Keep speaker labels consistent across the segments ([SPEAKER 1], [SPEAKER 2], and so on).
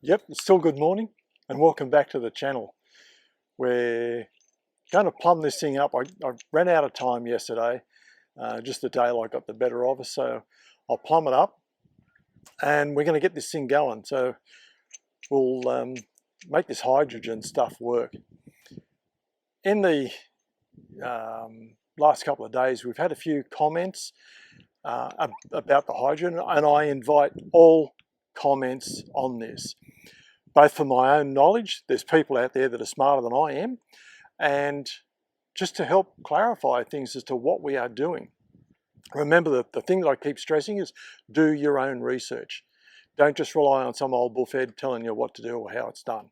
[SPEAKER 1] Yep, it's still good morning and welcome back to the channel. We're going to plumb this thing up. I ran out of time yesterday, just the daylight got the better of us, so I'll plumb it up and we're going to get this thing going. So we'll make this hydrogen stuff work. In the last couple of days we've had a few comments about the hydrogen, and I invite all comments on this, both for my own knowledge. There's people out there that are smarter than I am, and just to help clarify things as to what we are doing. Remember that the thing that I keep stressing is do your own research. Don't just rely on some old bullhead telling you what to do or how it's done.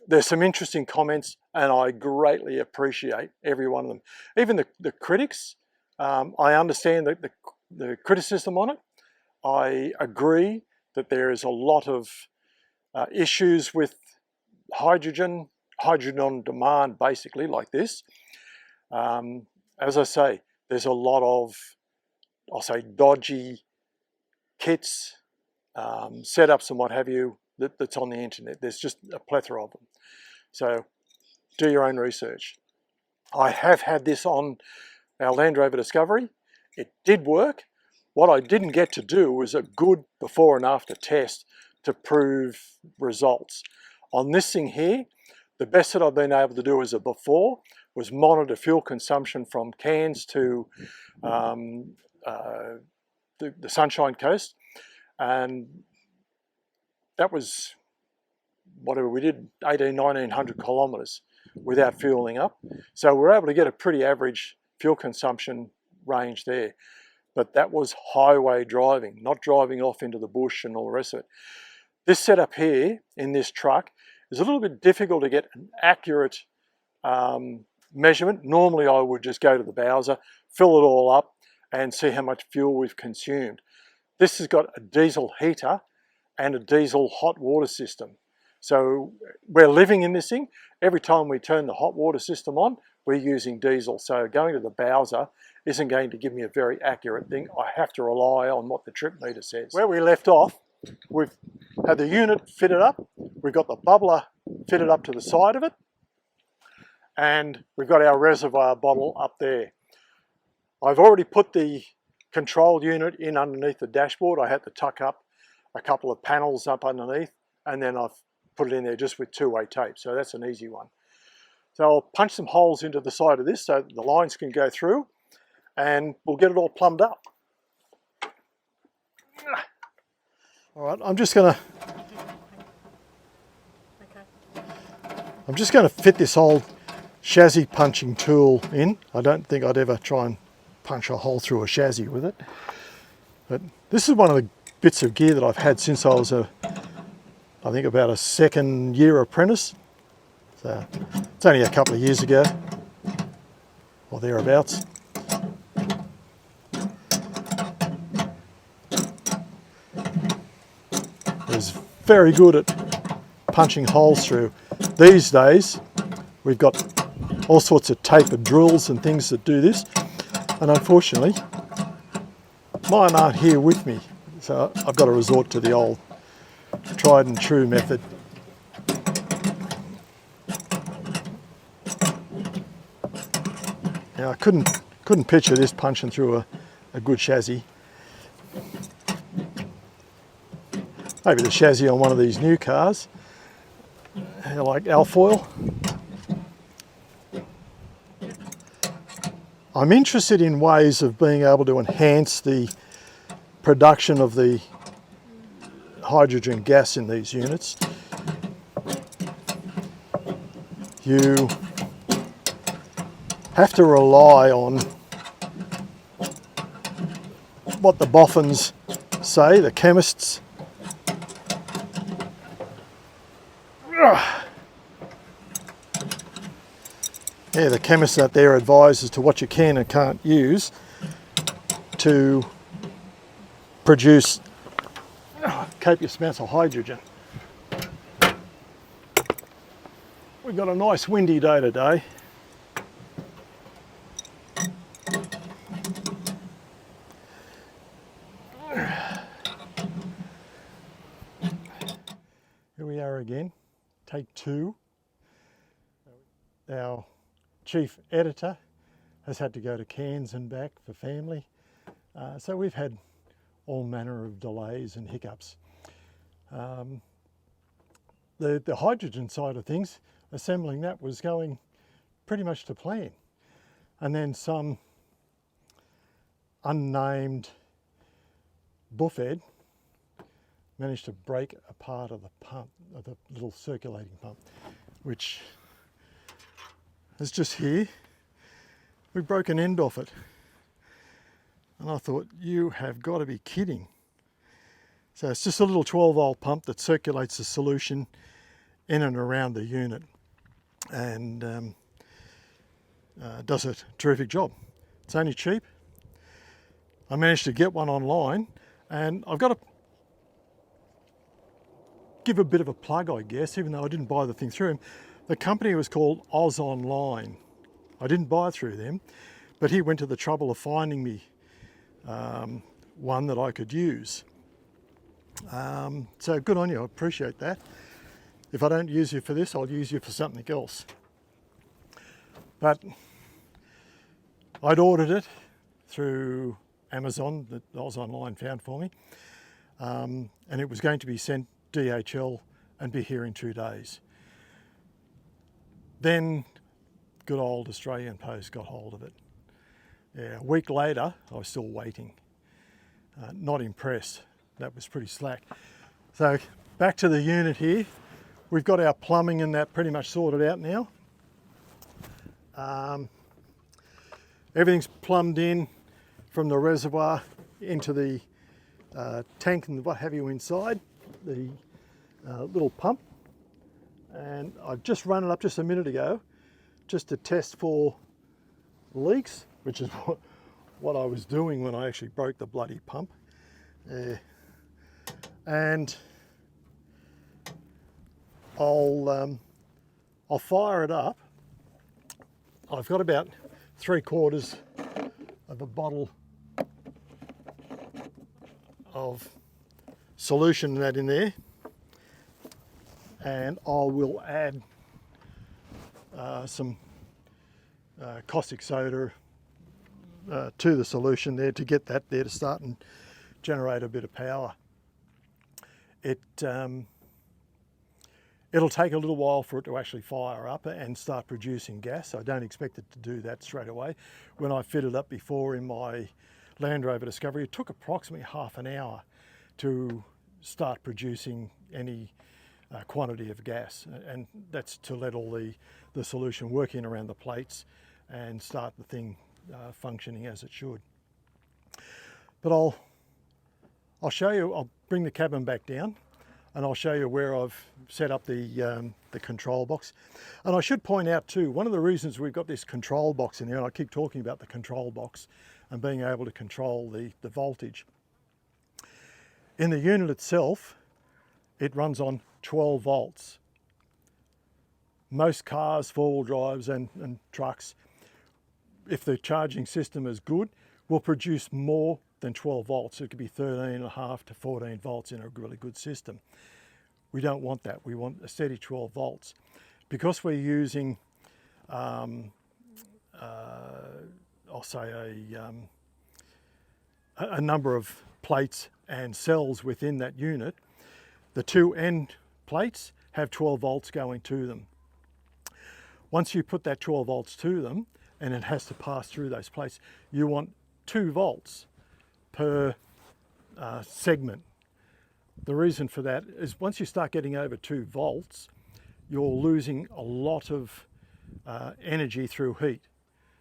[SPEAKER 1] There's some interesting comments and I greatly appreciate every one of them. Even the critics, I understand the criticism on it. I agree that there is a lot of issues with hydrogen on demand, basically, like this. As I say, there's a lot of, I'll say, dodgy kits, setups and what have you that's on the internet. There's just a plethora of them. So do your own research. I have had this on our Land Rover Discovery. It did work. What I didn't get to do was a good before and after test to prove results. On this thing here, the best that I've been able to do as a before was monitor fuel consumption from Cairns to the Sunshine Coast, and that was whatever we did, 1900 kilometres without fueling up. So we're able to get a pretty average fuel consumption range there. But that was highway driving, not driving off into the bush and all the rest of it. This setup here in this truck is a little bit difficult to get an accurate measurement. Normally I would just go to the Bowser, fill it all up and see how much fuel we've consumed. This has got a diesel heater and a diesel hot water system. So we're living in this thing. Every time we turn the hot water system on, we're using diesel. So going to the Bowser isn't going to give me a very accurate thing. I have to rely on what the trip meter says. Where we left off, we've had the unit fitted up. We've got the bubbler fitted up to the side of it. And we've got our reservoir bottle up there. I've already put the control unit in underneath the dashboard. I had to tuck up a couple of panels up underneath, and then I've put it in there just with two-way tape. So that's an easy one. So I'll punch some holes into the side of this so that the lines can go through, and we'll get it all plumbed up. All right, I'm just gonna fit this old chassis punching tool in. I don't think I'd ever try and punch a hole through a chassis with it. But this is one of the bits of gear that I've had since I was I think about a second year apprentice. So it's only a couple of years ago, or thereabouts. It was very good at punching holes through. These days, we've got all sorts of tapered drills and things that do this, and unfortunately, mine aren't here with me, so I've got to resort to the old tried and true method. Now I couldn't picture this punching through a good chassis. Maybe the chassis on one of these new cars, like alfoil. I'm interested in ways of being able to enhance the production of the hydrogen gas in these units. You have to rely on what the boffins say, the chemists. Yeah, the chemists out there advise as to what you can and can't use to produce copious amounts of hydrogen. We've got a nice windy day today. again, take 2. Our chief editor has had to go to Cairns and back for family. So we've had all manner of delays and hiccups. The hydrogen side of things, assembling that was going pretty much to plan. And then some unnamed buffhead managed to break a part of the pump, of the little circulating pump, which is just here. We broke an end off it. And I thought, you have got to be kidding. So it's just a little 12-volt pump that circulates the solution in and around the unit, and does a terrific job. It's only cheap. I managed to get one online, and I've got to give a bit of a plug, I guess, even though I didn't buy the thing through him. The company was called Oz Online. I didn't buy it through them, but he went to the trouble of finding me one that I could use. So good on you, I appreciate that. If I don't use you for this, I'll use you for something else. But I'd ordered it through Amazon, that Oz Online found for me, and it was going to be sent DHL and be here in 2 days. Then good old Australian Post got hold of it. Yeah, a week later, I was still waiting. Not impressed. That was pretty slack. So back to the unit here. We've got our plumbing and that pretty much sorted out now. Everything's plumbed in from the reservoir into the tank and what have you inside, the little pump. And I've just run it up just a minute ago just to test for leaks, which is what I was doing when I actually broke the bloody pump. And I'll fire it up. I've got about 3/4 of a bottle of solution that in there, and I will add some caustic soda to the solution there to get that there to start and generate a bit of power. It'll take a little while for it to actually fire up and start producing gas. I don't expect it to do that straight away. When I fitted up before in my Land Rover Discovery, it took approximately half an hour to start producing any quantity of gas, and that's to let all the solution work in around the plates and start the thing functioning as it should. But I'll show you, I'll bring the cabin back down and I'll show you where I've set up the control box. And I should point out too, one of the reasons we've got this control box in there, and I keep talking about the control box and being able to control the voltage. In the unit itself, it runs on 12 volts. Most cars, four-wheel drives and trucks, if the charging system is good, will produce more than 12 volts. It could be 13.5 to 14 volts in a really good system. We don't want that. We want a steady 12 volts. Because we're using, I'll say a number of plates and cells within that unit, the two end plates have 12 volts going to them. Once you put that 12 volts to them, and it has to pass through those plates, you want 2 volts per segment. The reason for that is once you start getting over 2 volts, you're losing a lot of energy through heat.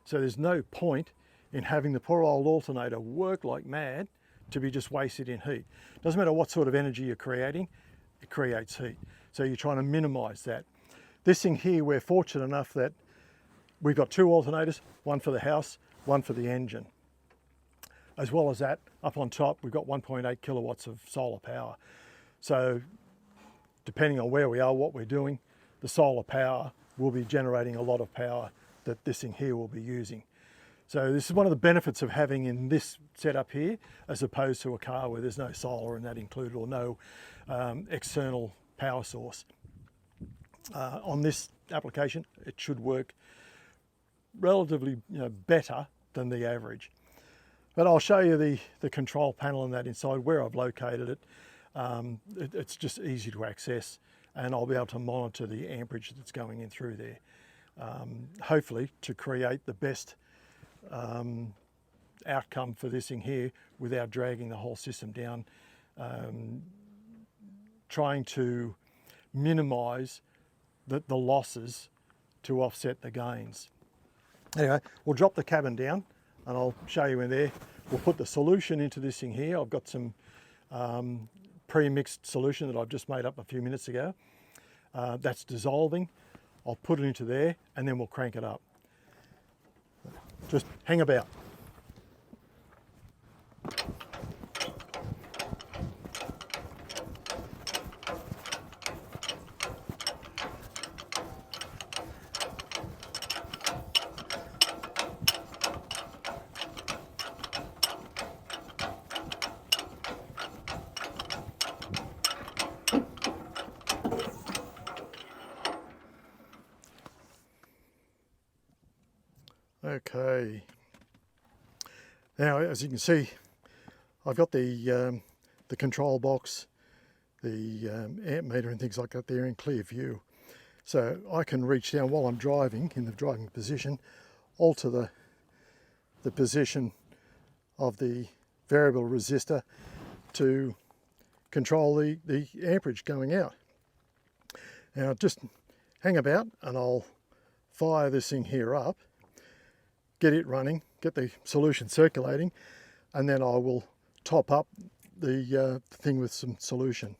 [SPEAKER 1] So there's no point in having the poor old alternator work like mad to be just wasted in heat. Doesn't matter what sort of energy you're creating, it creates heat. So you're trying to minimize that. This thing here, we're fortunate enough that we've got 2 alternators, one for the house, one for the engine. As well as that, up on top, we've got 1.8 kilowatts of solar power. So depending on where we are, what we're doing, the solar power will be generating a lot of power that this thing here will be using. So this is one of the benefits of having in this setup here, as opposed to a car where there's no solar and that included, or no external power source. on this application, it should work relatively better than the average. But I'll show you the control panel and that inside, where I've located it. It's just easy to access, and I'll be able to monitor the amperage that's going in through there, hopefully to create the best outcome for this thing here without dragging the whole system down, trying to minimize the losses to offset the gains. Anyway, we'll drop the cabin down and I'll show you in there. We'll put the solution into this thing here. I've got some pre-mixed solution that I've just made up a few minutes ago. That's dissolving. I'll put it into there and then we'll crank it up. Just hang about. Okay, now as you can see, I've got the control box, the amp meter and things like that there in clear view. So I can reach down while I'm driving, in the driving position, alter the position of the variable resistor to control the amperage going out. Now just hang about and I'll fire this thing here up, get it running, get the solution circulating, and then I will top up the thing with some solution.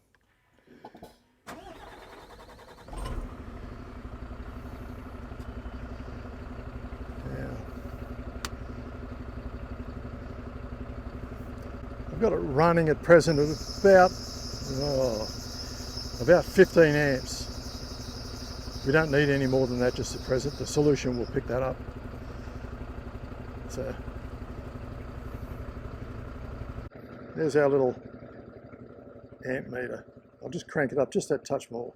[SPEAKER 1] I've got it running at present at about 15 amps. We don't need any more than that just at present. The solution will pick that up. So there's our little amp meter. I'll just crank it up just that touch more.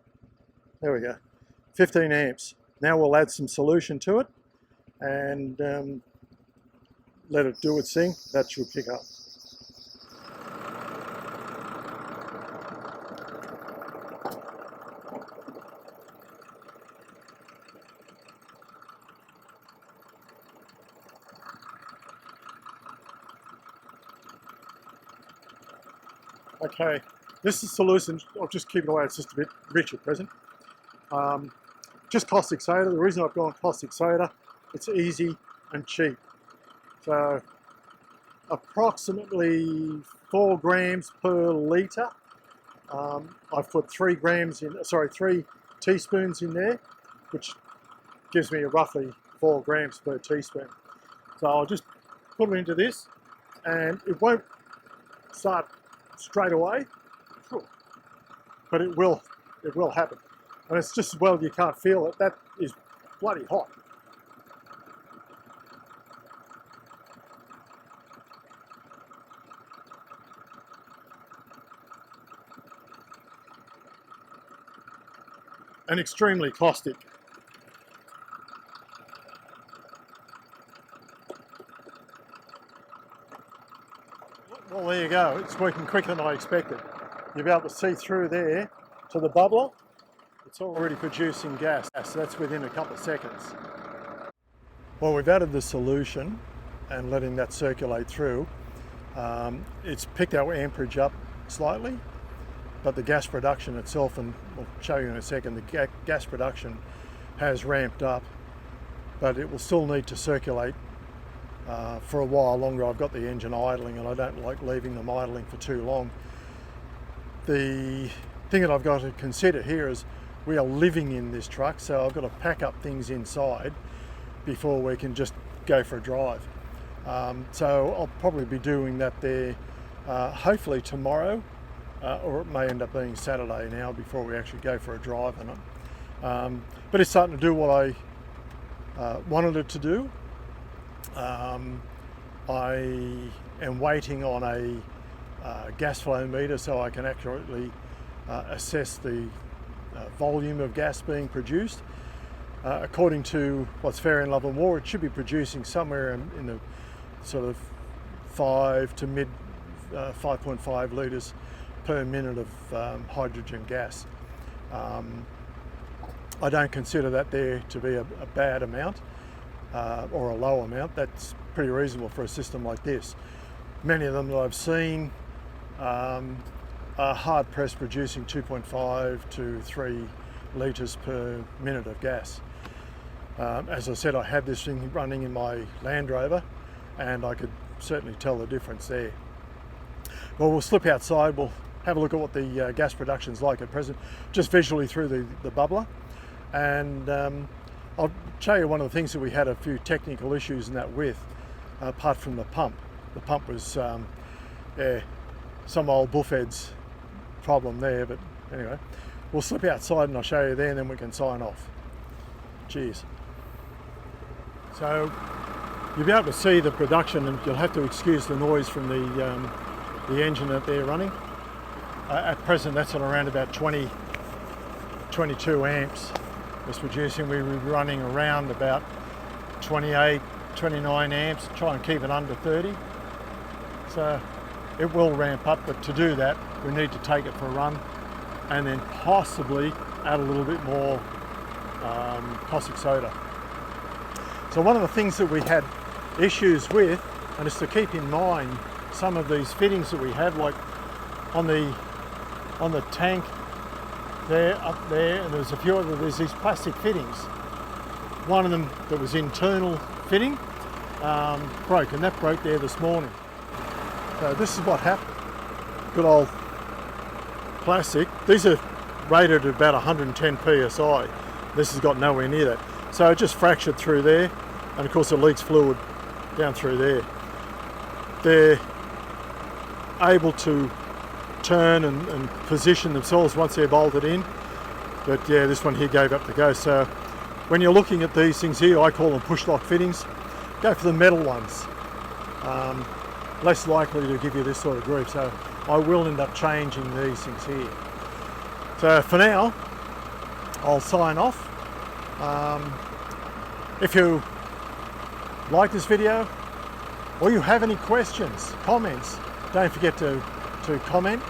[SPEAKER 1] There we go, 15 amps. Now we'll add some solution to it and let it do its thing. That should pick up. Okay, this is solution. I'll just keep it away. It's just a bit rich at present. Just caustic soda. The reason I've gone caustic soda, it's easy and cheap. So approximately 4 grams per litre. I've put 3 teaspoons in there, which gives me roughly 4 grams per teaspoon. So I'll just put it into this, and it won't start straight away, but it will happen. And it's just as well you can't feel it. That is bloody hot. And extremely caustic. Well, there you go. It's working quicker than I expected. You'll be able to see through there to the bubbler. It's already producing gas. So that's within a couple of seconds. Well, we've added the solution and letting that circulate through. It's picked our amperage up slightly, but the gas production itself, and we'll show you in a second, the gas production has ramped up, but it will still need to circulate for a while longer. I've got the engine idling and I don't like leaving them idling for too long. The thing that I've got to consider here is we are living in this truck, so I've got to pack up things inside before we can just go for a drive. So I'll probably be doing that there hopefully tomorrow, or it may end up being Saturday now before we actually go for a drive on it. But it's starting to do what I wanted it to do. I am waiting on a gas flow meter so I can accurately assess the volume of gas being produced. According to what's fair in Love and War, it should be producing somewhere in the sort of 5 to mid 5.5 litres per minute of hydrogen gas. I don't consider that there to be a bad amount or a low amount. That's pretty reasonable for a system like this. Many of them that I've seen are hard pressed producing 2.5 to 3 litres per minute of gas. As I said, I had this thing running in my Land Rover and I could certainly tell the difference there. Well, we'll slip outside, we'll have a look at what the gas production's like at present, just visually through the bubbler. And I'll show you one of the things that we had a few technical issues in that with, apart from the pump. The pump was, yeah, some old bullhead's problem there, but anyway. We'll slip outside and I'll show you there and then we can sign off. Cheers. So you'll be able to see the production and you'll have to excuse the noise from the engine that they're running. At present that's at around about 22 amps it's producing. We were running around about 28, 29 amps, try and keep it under 30. So it will ramp up, but to do that we need to take it for a run and then possibly add a little bit more caustic soda. So one of the things that we had issues with, and it's to keep in mind some of these fittings that we had, like on the tank there, up there, and there's a few other, there's these plastic fittings. One of them that was internal fitting broke, and that broke there this morning. So this is what happened. Good old plastic. These are rated at about 110 psi. This has got nowhere near that. So it just fractured through there, and of course it leaks fluid down through there. They're able to turn and position themselves once they're bolted in, but yeah, this one here gave up the ghost. So when you're looking at these things here, I call them push lock fittings, go for the metal ones. Less likely to give you this sort of groove, so I will end up changing these things here. So for now I'll sign off. If you like this video or you have any questions, comments, don't forget to comment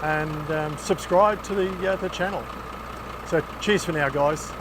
[SPEAKER 1] and subscribe to the channel. So cheers for now, guys.